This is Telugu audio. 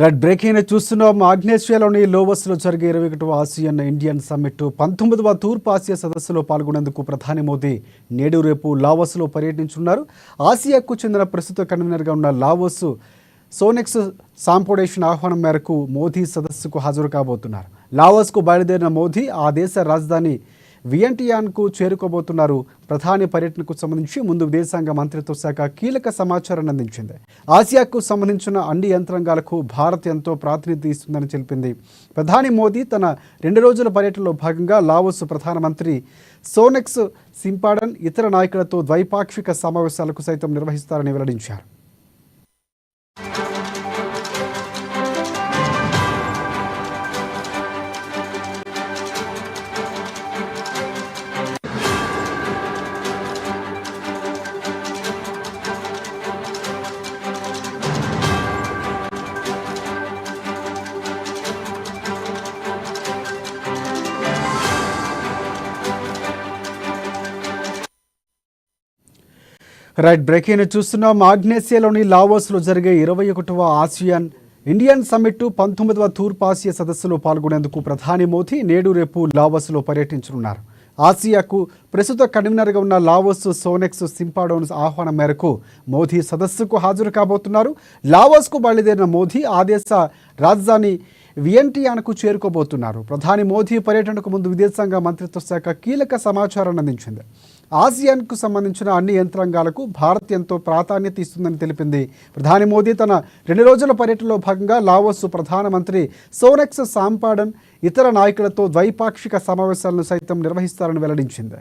రెడ్ బ్రేకింగ్ చూస్తున్నాం. ఆగ్నేషియాలోని లోవస్లో జరిగే 21వ ఆసియన్ ఇండియన్ సమ్మిట్ 19వ తూర్పు ఆసియా సదస్సులో పాల్గొనేందుకు ప్రధాని మోదీ నేడు రేపు లావోస్లో పర్యటించనున్నారు. ఆసియాకు చెందిన ప్రస్తుత కన్వీనర్గా ఉన్న లావోస్ సోనెక్స్ సాంపోడేషన్ ఆహ్వానం మేరకు మోదీ సదస్సుకు హాజరు కాబోతున్నారు. లావోస్కు బయలుదేరిన మోదీ ఆ దేశ రాజధాని వియంటియాన్కు చేరుకోబోతున్నారు. ప్రధాని పర్యటనకు సంబంధించి ముందు విదేశాంగ మంత్రిత్వ శాఖ కీలక సమాచారాన్ని అందించింది. ఆసియాకు సంబంధించిన అన్ని యంత్రాంగాలకు భారత్ ఎంతో ప్రాతినిధ్యం ఇస్తుందని తెలిపింది. ప్రధాని మోదీ తన 2 రోజుల పర్యటనలో భాగంగా లావోస్ ప్రధానమంత్రి సోనెక్స్ సింపాడన్ ఇతర నాయకులతో ద్వైపాక్షిక సమావేశాలకు సైతం నిర్వహిస్తారని వెల్లడించారు. రైట్ బ్రేకింగ్ చూస్తున్నాం. ఆగ్నేషియాలోని లావోస్లో జరిగే 21వ ఆసియన్ ఇండియన్ సమ్మిట్ 19వ తూర్పు ఆసియా సదస్సులో పాల్గొనేందుకు ప్రధాని మోదీ నేడు రేపు లావోస్లో పర్యటించనున్నారు. ఆసియాకు ప్రస్తుత కన్వీనర్గా ఉన్న లావోస్ సోనెక్స్ సింపాడోన్ ఆహ్వానం మేరకు మోదీ సదస్సుకు హాజరు కాబోతున్నారు. లావోస్కు బయలుదేరిన మోదీ ఆ దేశ రాజధాని వియంటియాన్కు చేరుకోబోతున్నారు. ప్రధాని మోదీ పర్యటనకు ముందు విదేశాంగ మంత్రిత్వ శాఖ కీలక సమాచారాన్ని అందించింది. ఆసియాన్కు సంబంధించిన అన్ని యంత్రాంగాలకు భారత్ ఎంతో ప్రాధాన్యత ఇస్తుందని తెలిపింది. ప్రధాని మోదీ తన 2 రోజుల పర్యటనలో భాగంగా లావోస్ ప్రధానమంత్రి సోనెక్స్ సాంపాడన్ ఇతర నాయకులతో ద్వైపాక్షిక సమావేశాలను సైతం నిర్వహిస్తారని వెల్లడించింది.